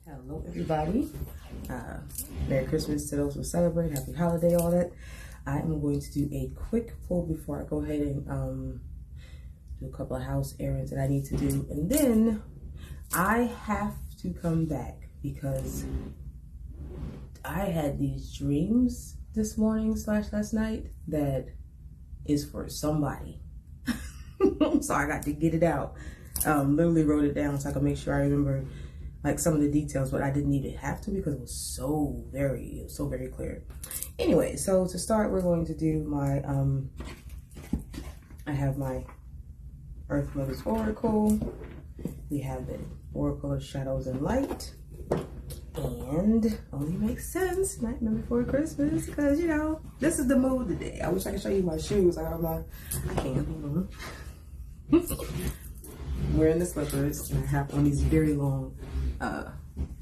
Hello everybody. Merry Christmas to those who celebrate, happy holiday, all that. I am going to do a quick pull before I go ahead and do a couple of house errands that I need to do. And then I have to come back because I had these dreams this morning / last night that is for somebody. So I got to get it out. Literally wrote it down so I could make sure I remember like some of the details, but I didn't even have to because it was so very clear. Anyway, so to start, we're going to do my, I have my Earth Mother's Oracle. We have the Oracle of Shadows and Light. And only makes sense, Nightmare Before Christmas, because, you know, this is the mood today. I wish I could show you my shoes. I can't. Hold on. Wearing the slippers, and I have on these very long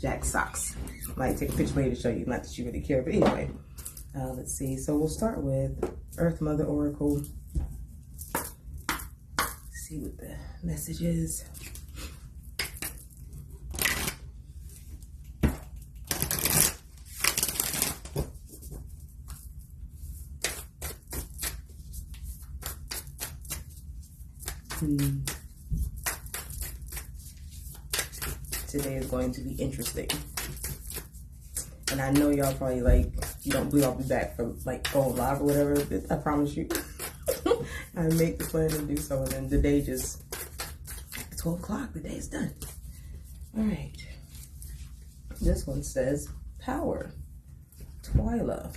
jack socks. I might take a picture later to show you, not that you really care, but anyway. Let's see. So we'll start with Earth Mother Oracle. See what the message is. Today is going to be interesting. And I know y'all probably like, you don't believe I'll be back from like going live or whatever, but I promise you. I make the plan to do so, and then the day just, 12 o'clock, the day is done. All right. This one says, Power, Twyla.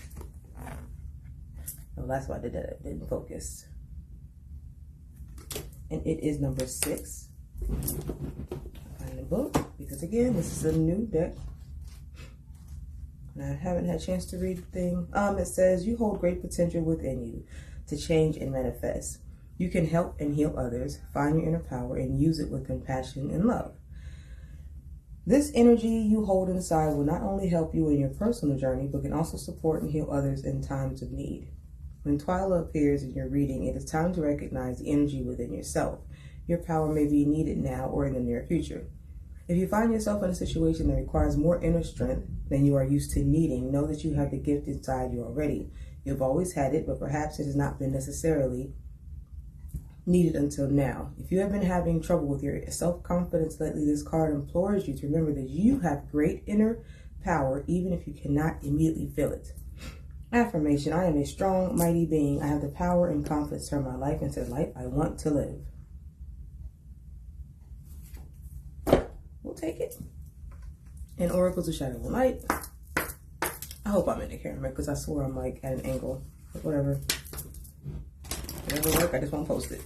Oh, that's why I did that, it didn't focus. And it is number 6. Find the book, because again, this is a new deck. And I haven't had a chance to read the thing. It says, you hold great potential within you to change and manifest. You can help and heal others, find your inner power, and use it with compassion and love. This energy you hold inside will not only help you in your personal journey, but can also support and heal others in times of need. When Twyla appears in your reading, it is time to recognize the energy within yourself. Your power may be needed now or in the near future. If you find yourself in a situation that requires more inner strength than you are used to needing, know that you have the gift inside you already. You've always had it, but perhaps it has not been necessarily needed until now. If you have been having trouble with your self-confidence lately, this card implores you to remember that you have great inner power, even if you cannot immediately feel it. Affirmation, I am a strong, mighty being. I have the power and confidence to turn my life into the life I want to live. We'll take it. And Oracles of Shadow and Light. I hope I'm in the camera because I swear I'm like at an angle. But whatever. Whatever work, I just won't post it.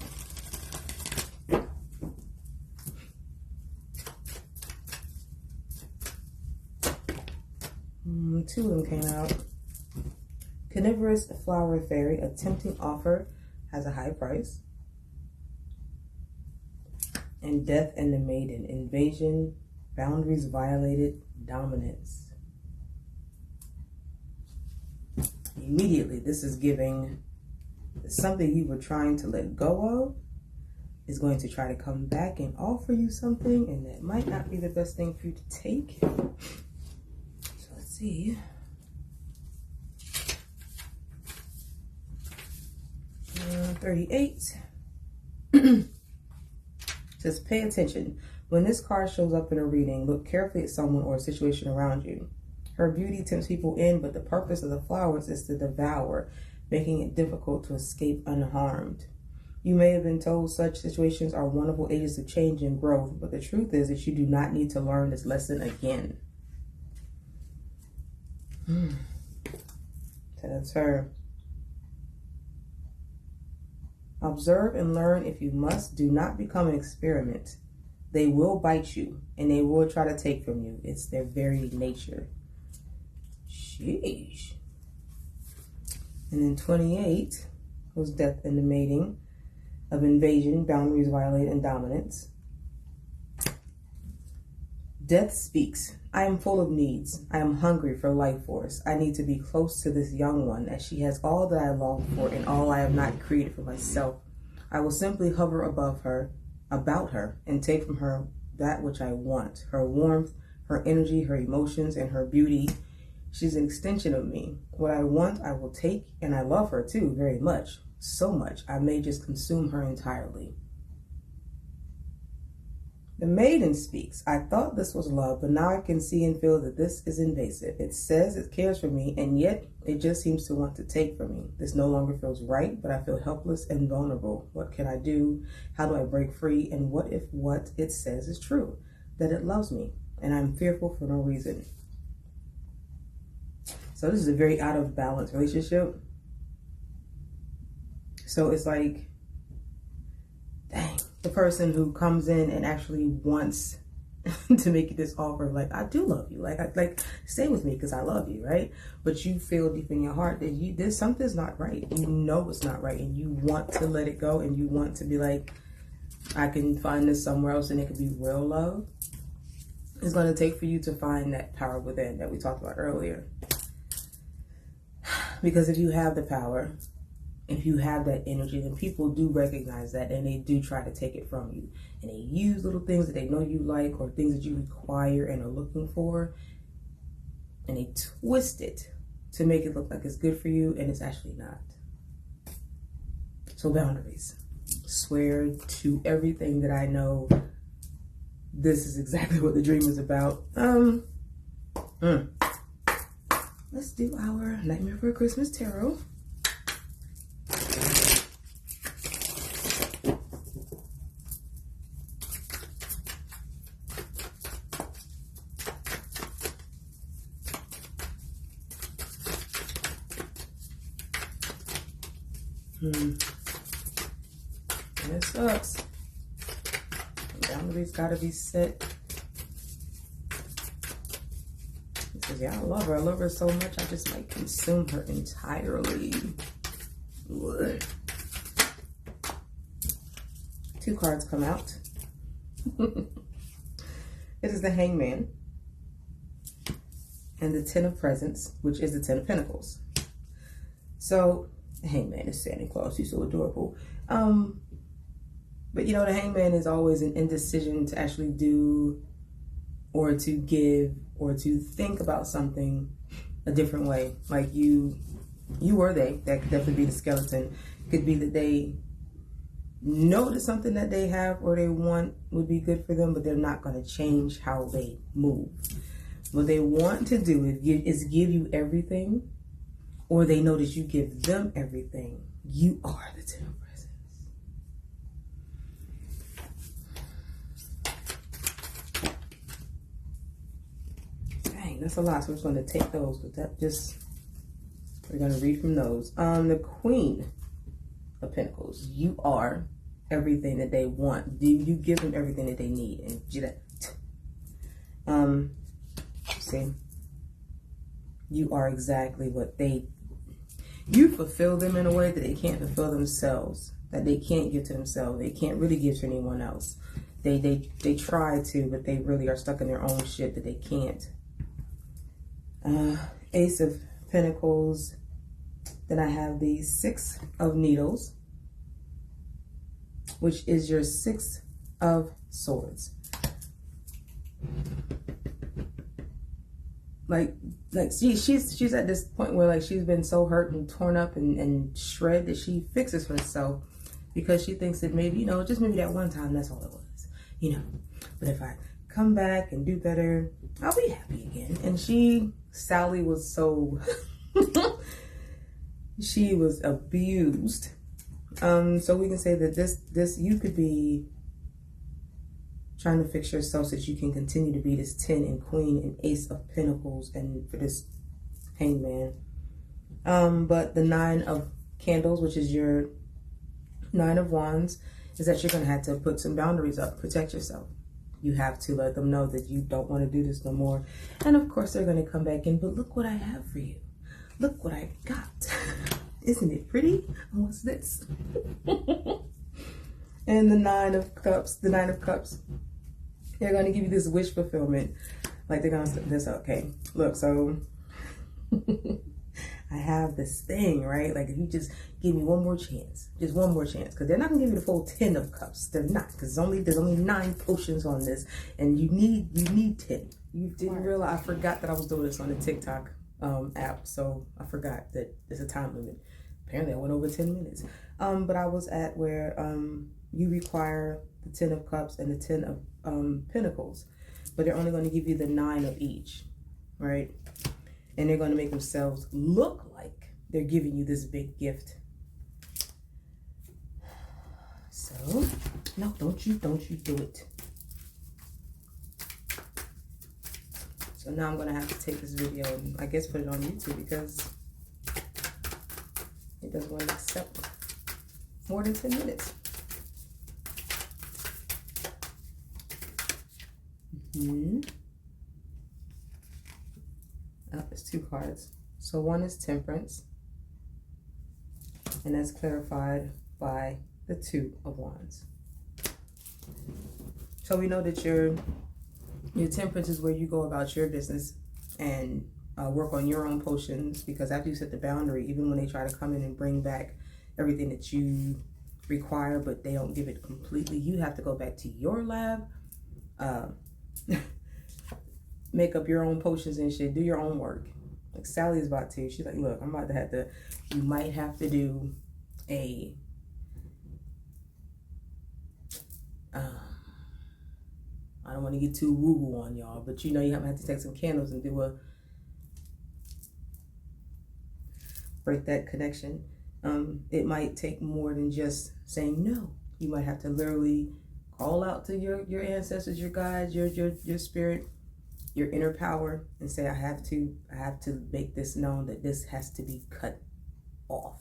Two of them came out. Carnivorous Flower Fairy, a tempting offer has a high price. And Death and the Maiden, invasion, boundaries violated, dominance. Immediately, this is giving something you were trying to let go of is going to try to come back and offer you something, and that might not be the best thing for you to take. So let's see. 38 says, pay attention. When this card shows up in a reading, look carefully at someone or a situation around you. Her beauty tempts people in, but the purpose of the flowers is to devour, making it difficult to escape unharmed. You may have been told such situations are wonderful ages of change and growth, but the truth is that you do not need to learn this lesson again. So that's her. Observe and learn if you must. Do not become an experiment. They will bite you, and they will try to take from you. It's their very nature. Sheesh. And then 28 was Death and the Mating of invasion, boundaries violated, and dominance. Death speaks. I am full of needs. I am hungry for life force. I need to be close to this young one, as she has all that I long for and all I have not created for myself. I will simply hover above her, about her, and take from her that which I want, her warmth, her energy, her emotions, and her beauty. She's an extension of me. What I want, I will take, and I love her too very much. So much, I may just consume her entirely. The Maiden speaks. I thought this was love, but now I can see and feel that this is invasive. It says it cares for me, and yet it just seems to want to take from me. This no longer feels right, but I feel helpless and vulnerable. What can I do? How do I break free? And what if what it says is true? That it loves me, and I'm fearful for no reason. So this is a very out of balance relationship. So it's like, dang, the person who comes in and actually wants to make you this offer, like, I do love you, like stay with me because I love you, right? But you feel deep in your heart that there's something's not right. You know it's not right, and you want to let it go, and you want to be like, I can find this somewhere else, and it could be real love. It's going to take for you to find that power within that we talked about earlier. Because if you have the power, if you have that energy, then people do recognize that, and they do try to take it from you. And they use little things that they know you like, or things that you require and are looking for, and they twist it to make it look like it's good for you, and it's actually not. So boundaries. Swear to everything that I know this is exactly what the dream is about. Let's do our Nightmare for Christmas tarot. It sucks. Boundaries gotta be set. It says, yeah, I love her. I love her so much, I just might consume her entirely. Ugh. 2 cards come out. It is the Hangman and the Ten of Presents, which is the Ten of Pentacles. So the Hangman is Santa Claus. He's so adorable. But you know, the Hangman is always an indecision to actually do or to give or to think about something a different way. Like you or they, that could definitely be the skeleton. Could be that they know that something that they have or they want would be good for them, but they're not going to change how they move. What they want to do is give you everything, or they know that you give them everything. You are the Ten of Presents. Dang, that's a lot. So we're just going to take those, but we're going to read from those. The Queen of Pentacles. You are everything that they want. You give them everything that they need. And see, you are exactly what you fulfill them in a way that they can't fulfill themselves, that they can't give to themselves. They can't really give to anyone else. They try to, but they really are stuck in their own shit that they can't. Ace of Pentacles. Then I have the Six of Needles, which is your Six of Swords. Like she's at this point where like she's been so hurt and torn up and shred that she fixes herself because she thinks that maybe, just maybe that one time, that's all it was, But if I come back and do better, I'll be happy again. And Sally was so, she was abused. So we can say that this you could be trying to fix yourself so that you can continue to be this 10 and Queen and Ace of Pentacles and for this Hangman. But the 9 of Candles, which is your 9 of Wands, is that you're going to have to put some boundaries up, protect yourself. You have to let them know that you don't want to do this no more. And of course they're going to come back in, but look what I have for you. Look what I got. Isn't it pretty? What's this? And the 9 of Cups, they're going to give you this wish fulfillment. Like they're going to say this, okay. Look, so I have this thing, right? Like if you just give me one more chance, just one more chance, because they're not gonna give you the full 10 of cups. They're not, because there's only 9 potions on this, and you need 10. You didn't realize I forgot that I was doing this on the TikTok app, so I forgot that there's a time limit. Apparently, I went over 10 minutes. But I was at where you require the 10 of cups and the 10 of pentacles, but they're only going to give you the 9 of each, right? And they're going to make themselves look like they're giving you this big gift. So, no, don't you do it. So now I'm going to have to take this video and I guess put it on YouTube because it doesn't want to accept more than 10 minutes. Oh, there's 2 cards. So one is Temperance, and that's clarified by the 2 of Wands. So we know that your Temperance is where you go about your business and work on your own potions, because after you set the boundary, even when they try to come in and bring back everything that you require, but they don't give it completely, you have to go back to your lab, make up your own potions and shit, do your own work. Like Sally's about to, she's like, look, I'm about to have to, you might have to do a, I don't want to get too woo-woo on y'all, but you know you have to take some candles and do a, break that connection. It might take more than just saying no. You might have to literally call out to your ancestors, your guides, your spirit, your inner power, and say, I have to make this known that this has to be cut off.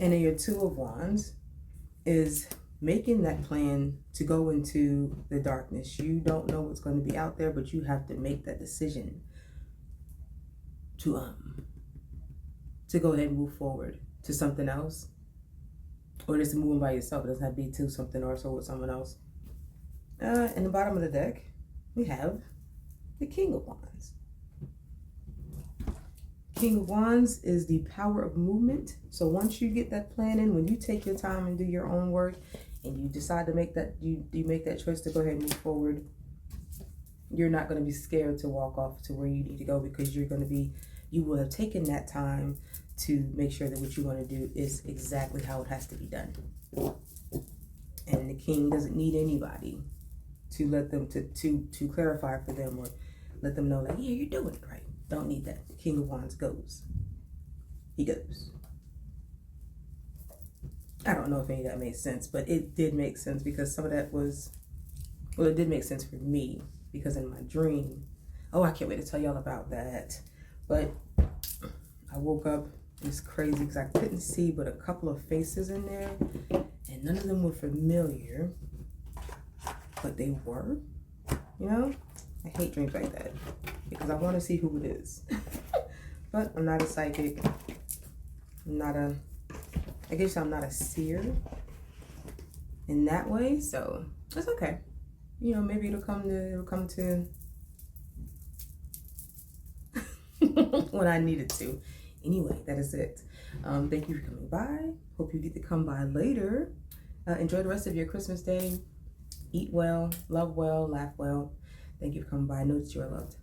And then your 2 of Wands is making that plan to go into the darkness. You don't know what's going to be out there, but you have to make that decision to go ahead and move forward to something else, or just moving by yourself. It doesn't have to be to something or so with someone else. In the bottom of the deck, we have the King of Wands. King of Wands is the power of movement. So once you get that plan in, when you take your time and do your own work, and you decide to make that, you make that choice to go ahead and move forward, you're not going to be scared to walk off to where you need to go, because you will have taken that time to make sure that what you want to do is exactly how it has to be done. And the king doesn't need anybody to let them to clarify for them or let them know, like, yeah, you're doing it right. Don't need that. The King of Wands goes. He goes. I don't know if any of that made sense, but it did make sense, because some of that was, well, it did make sense for me, because in my dream, oh, I can't wait to tell y'all about that. But I woke up, it's crazy because I couldn't see but a couple of faces in there, and none of them were familiar, but they were, you know? I hate dreams like that because I want to see who it is. But I'm not a psychic. I guess I'm not a seer in that way, so it's okay. You know, maybe it'll come to when I need it to. Anyway, that is it. Thank you for coming by. Hope you get to come by later. Enjoy the rest of your Christmas day. Eat well, love well, laugh well. Thank you for coming by. Know that you are loved.